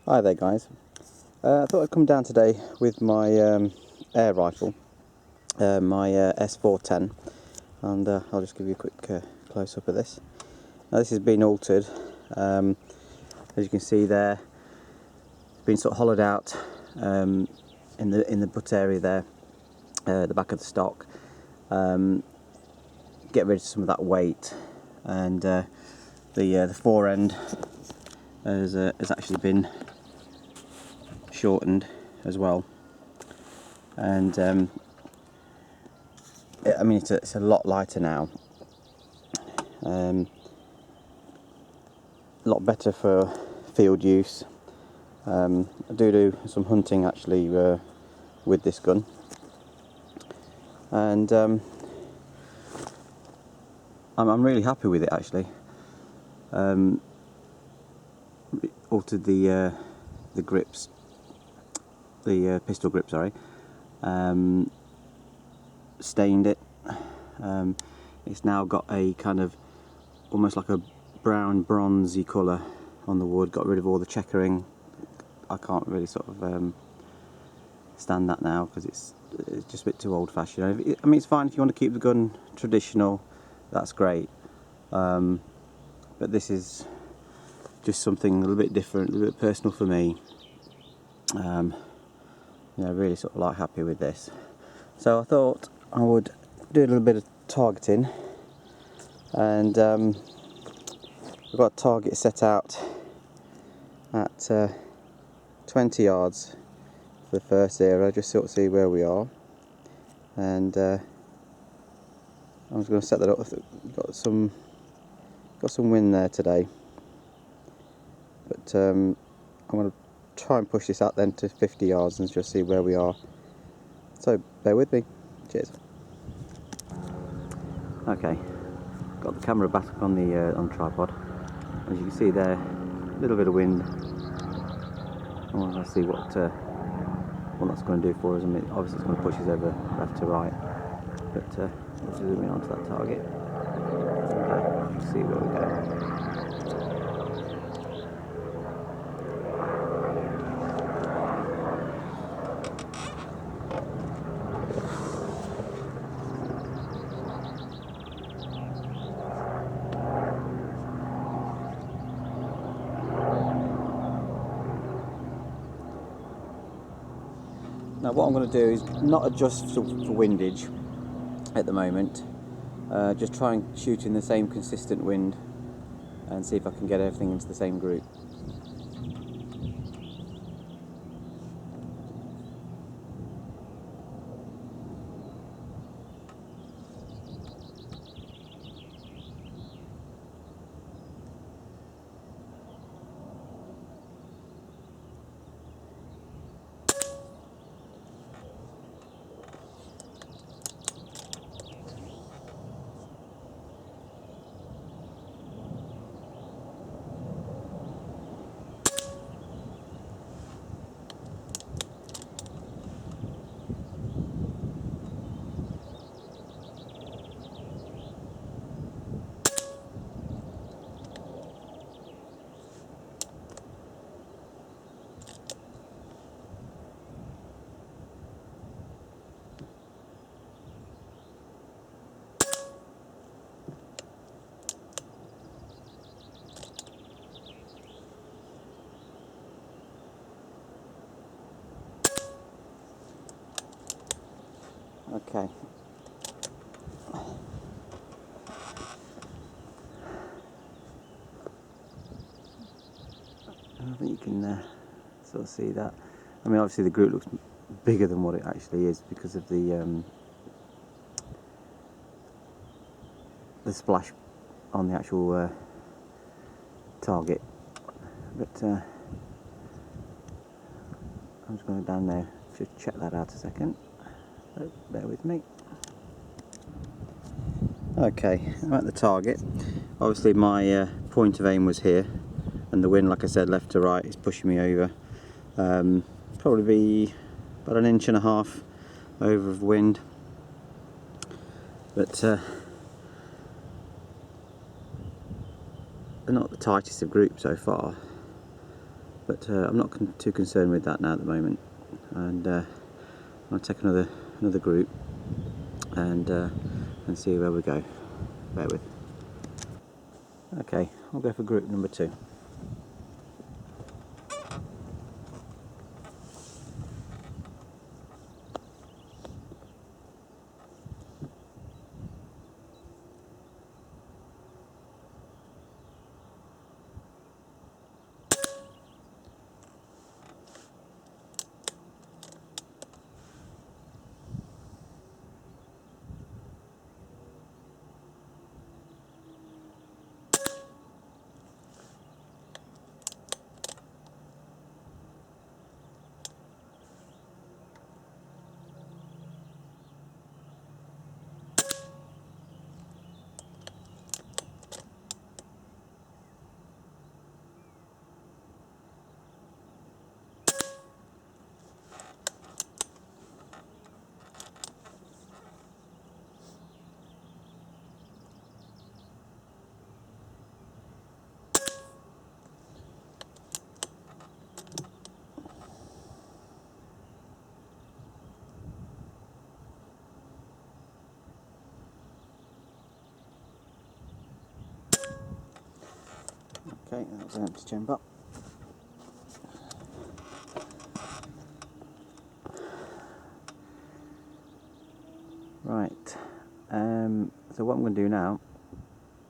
Hi there guys, I thought I'd come down today with my air rifle, my S410, and I'll just give you a quick close up of this. Now this has been altered, as you can see there, it's been sort of hollowed out in the butt area there, the back of the stock, get rid of some of that weight, and the fore end has actually been shortened as well, and I mean it's a lot lighter now, a lot better for field use. I do some hunting actually with this gun, and I'm really happy with it actually. Altered the grips, the pistol grip, sorry. Stained it. It's now got a kind of almost like a brown bronzy colour on the wood. Got rid of all the checkering. I can't really sort of stand that now because it's just a bit too old-fashioned. I mean, it's fine if you want to keep the gun traditional, that's great, but this is just something a little bit different, a little bit personal for me. You know, really sort of like happy with this. So I thought I would do a little bit of targeting, and we've got a target set out at 20 yards for the first area, just sort of see where we are, and I'm just going to set that up. Got some wind there today, but I'm going to try and push this out then to 50 yards and just see where we are. So bear with me. Cheers. Okay, got the camera back on the tripod. As you can see there, a little bit of wind. I want to see what that's going to do for us. I mean, obviously it's going to push us over left to right, but let's zoom in onto that target and see where we go. Now what I'm going to do is not adjust for windage at the moment, just try and shoot in the same consistent wind and see if I can get everything into the same group. Okay. I think you can sort of see that. I mean, obviously the group looks bigger than what it actually is because of the splash on the actual target. But I'm just going down there, just check that out a second. So, bear with me. Okay, I'm at the target. Obviously my point of aim was here, and the wind, like I said, left to right, is pushing me over. Probably be about 1.5 inches over of wind, but they're not the tightest of groups so far. but I'm not too concerned with that now at the moment, and I'll take another group and see where we go. Bear with. Okay, I'll go for group number 2. Okay, that was an empty chamber. Right, so what I'm going to do now,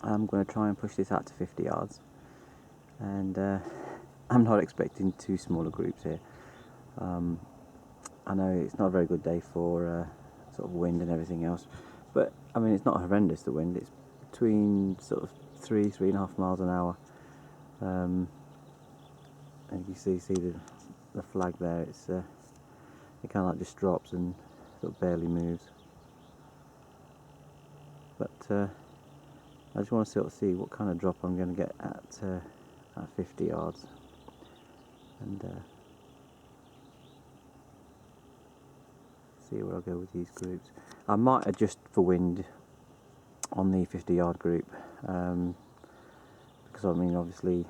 I'm going to try and push this out to 50 yards, and I'm not expecting 2 smaller groups here. I know it's not a very good day for sort of wind and everything else, but I mean it's not horrendous, the wind. It's between sort of 3.5 miles an hour, and you see the flag there. It's it kind of like just drops and sort of barely moves. But I just want to sort of see what kind of drop I'm going to get at 50 yards, and see where I'll go with these groups. I might adjust for wind on the 50-yard group, because I mean obviously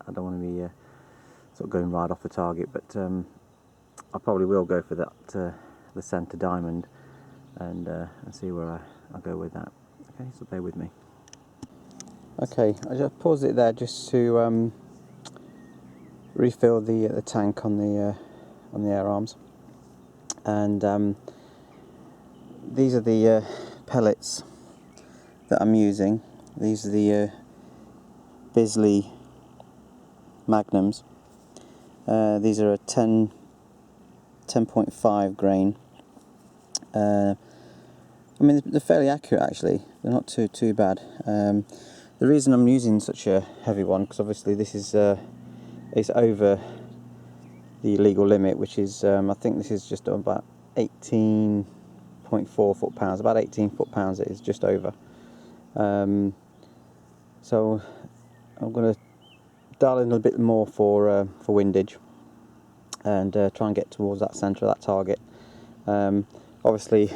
I don't want to be sort of going right off the target, but I probably will go for that the centre diamond, and see where I go with that. Okay, so bear with me. Okay, I just paused it there just to refill the tank on the AirArms, and these are the pellets that I'm using. These are the Bisley Magnums. These are a 10.5 grain. I mean they're fairly accurate actually. They're not too bad. The reason I'm using such a heavy one, because obviously this is it's over the legal limit, which is I think this is just about 18.4 foot-pounds, about 18 foot-pounds it is, just over. So I'm going to dial in a bit more for windage, and try and get towards that centre of that target. Obviously,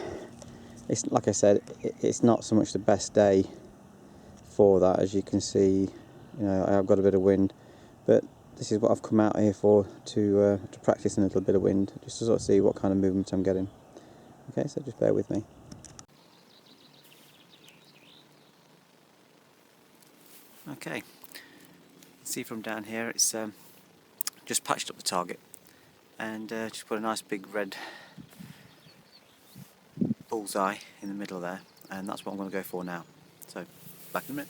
it's like I said, it's not so much the best day for that, as you can see. You know, I've got a bit of wind, but this is what I've come out here for, to practice in a little bit of wind, just to sort of see what kind of movement I'm getting. Okay, so just bear with me. Okay, see from down here, it's just patched up the target, and just put a nice big red bullseye in the middle there, and that's what I'm going to go for now. So, back in a minute.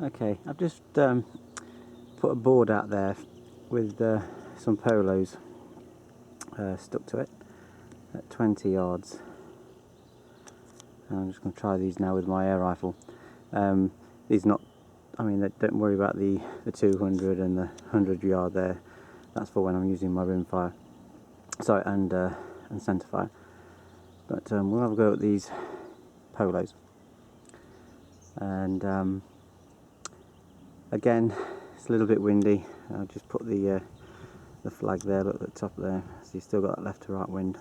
Okay, I've just put a board out there with some Polos stuck to it at 20 yards. And I'm just going to try these now with my air rifle. These not, I mean, don't worry about the 200 and the 100 yard there. That's for when I'm using my rimfire. Sorry, and centerfire. But we'll have a go at these Polos. And again, it's a little bit windy. I'll just put the flag there, look at the top there, so you've still got that left to right wind.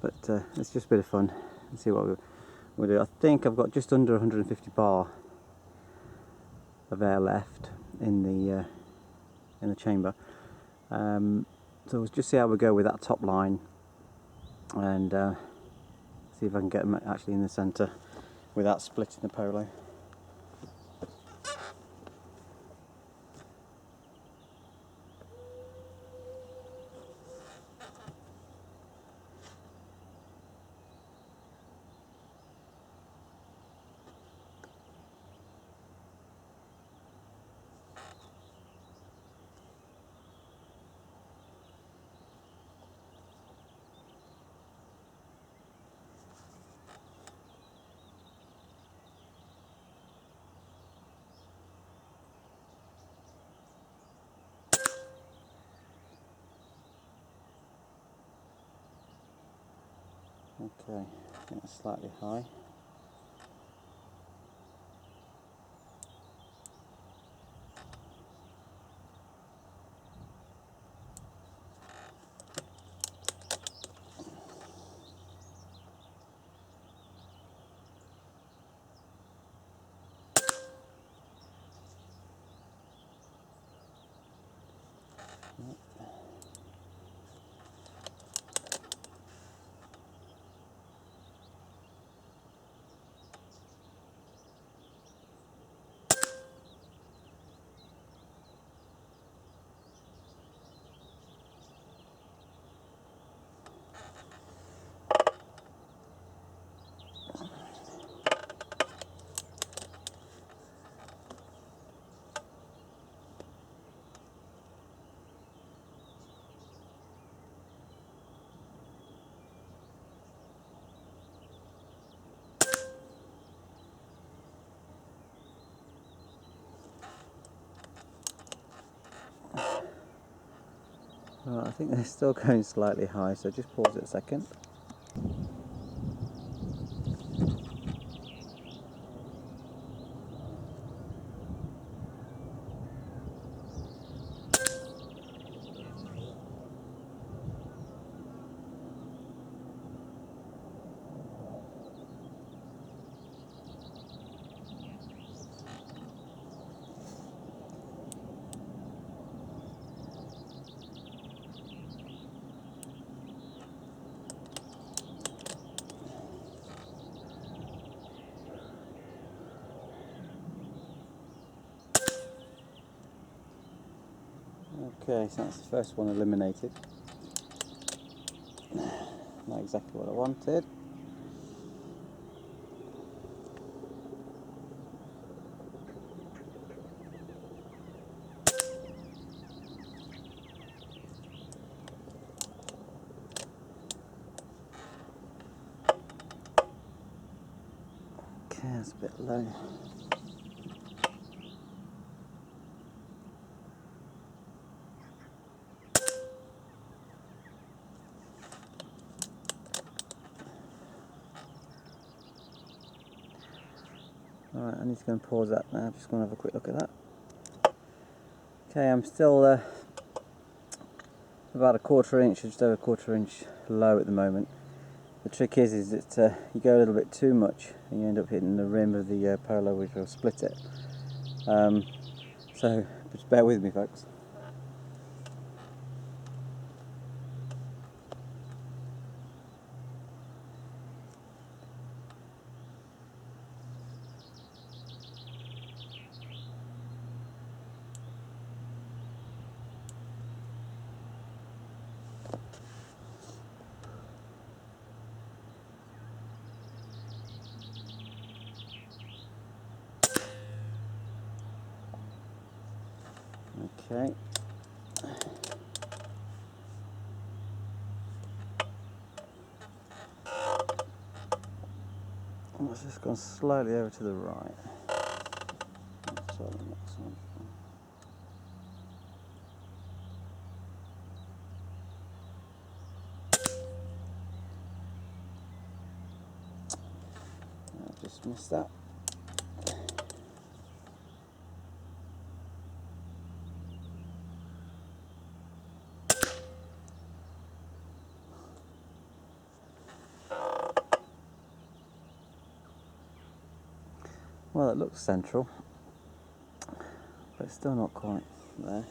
But it's just a bit of fun. Let's see what we'll do. I think I've got just under 150 bar of air left in the chamber. So we'll just see how we go with that top line, and see if I can get them actually in the centre without splitting the Polo. Okay, I think it's slightly high. Well, I think they're still going slightly high, so just pause it a second. Okay, so that's the first one eliminated. Not exactly what I wanted. Okay, that's a bit low. Alright, I need to go and pause that now, just going to have a quick look at that. Okay, I'm still about a quarter inch, just over a quarter inch low at the moment. The trick is that you go a little bit too much and you end up hitting the rim of the Polo, which will split it. So just bear with me, folks. Okay. Let's just go slowly over to the right. Let's try the next one. I just missed that. Well, it looks central, but it's still not quite there.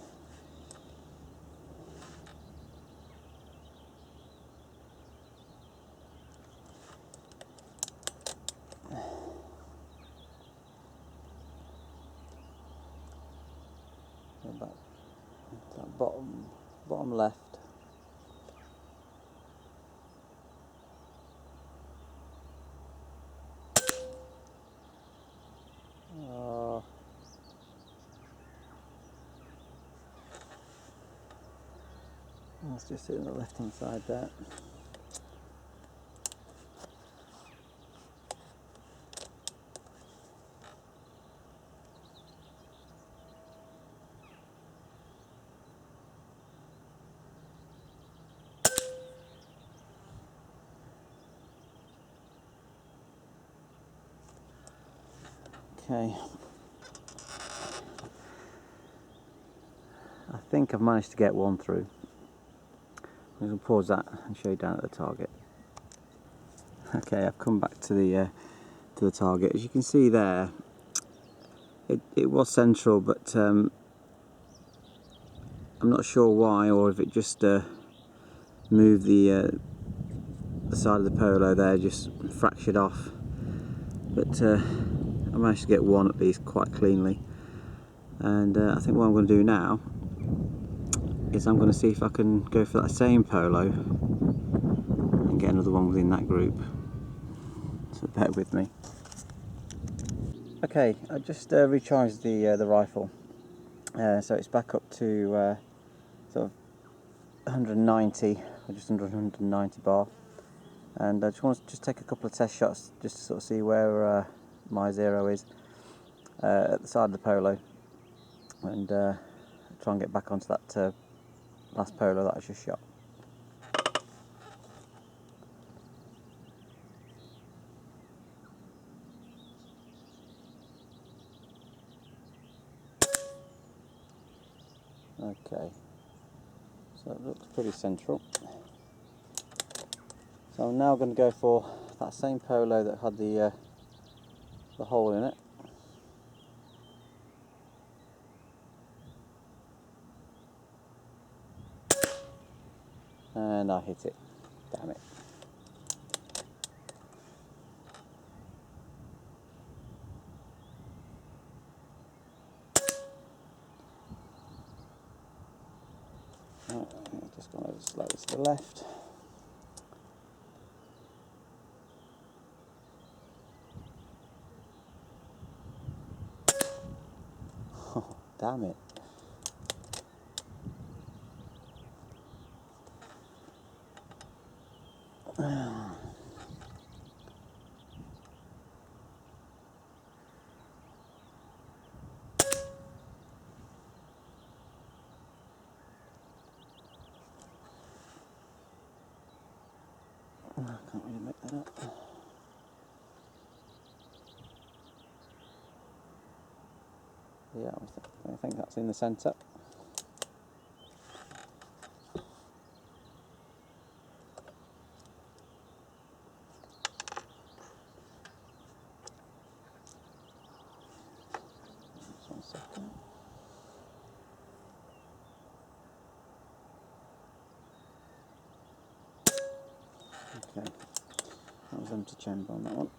Go back to that bottom left. Oh. Let's just sit on the left hand side there. Okay. I think I've managed to get one through. I'm going to pause that and show you down at the target. Okay, I've come back to the target. As you can see there, it was central, but I'm not sure why, or if it just moved the side of the Polo there, just fractured off. But I managed to get one at least quite cleanly. And I think what I'm going to do now is I'm going to see if I can go for that same Polo and get another one within that group. So bear with me. Okay, I just recharged the rifle, so it's back up to sort of 190, or just under 190 bar, and I just want to take a couple of test shots just to sort of see where my zero is at the side of the Polo, and try and get back onto that last Polo that I just shot. Okay, so it looks pretty central. So I'm now going to go for that same Polo that had the hole in it. And I hit it. Damn it. Right, just gone over slightly to the left. Oh, damn it. I can't really make that up. Yeah, I think that's in the centre. Just 1 second. Okay, that was empty chamber on that one.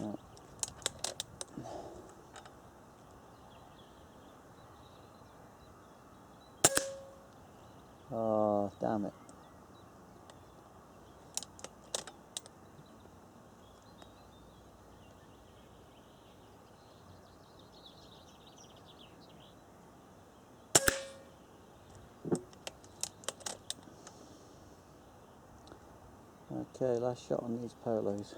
Right. Oh, damn it. Okay, last shot on these Polos.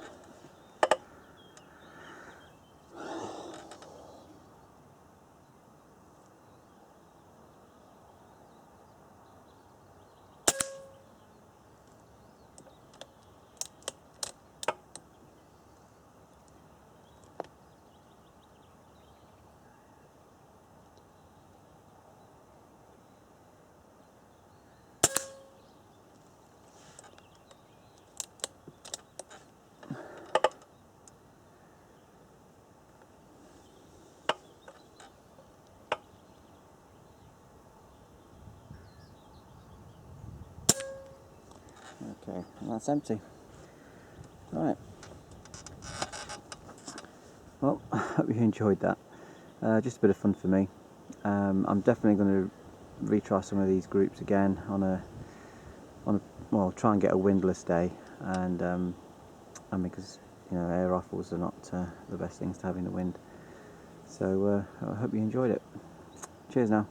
Okay, and that's empty. Right. Well, I hope you enjoyed that. Just a bit of fun for me. I'm definitely going to retry some of these groups again on a well, try and get a windless day, and because air rifles are not the best things to have in the wind. So I hope you enjoyed it. Cheers now.